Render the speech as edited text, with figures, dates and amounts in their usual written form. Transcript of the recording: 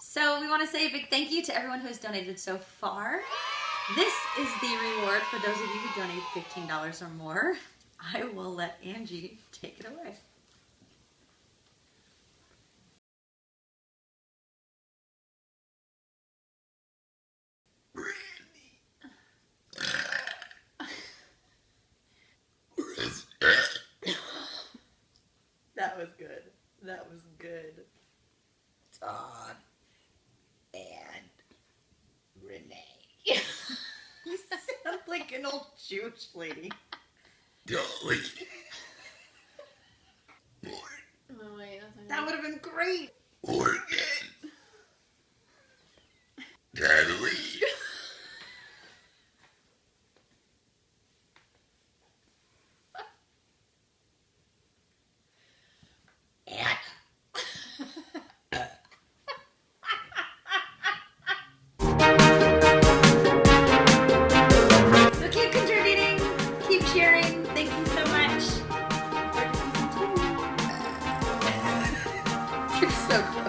So we want to say a big thank you to everyone who has donated so far. This is the reward for those of you who donate $15 or more. I will let Angie take it away. That was good. That was good. Todd and Renee. You sound like an old Jewish lady. Dolly. Oh, wait, That would have been great. Morgan. Natalie. So keep contributing, keep sharing. Thank you so much. You're so cool.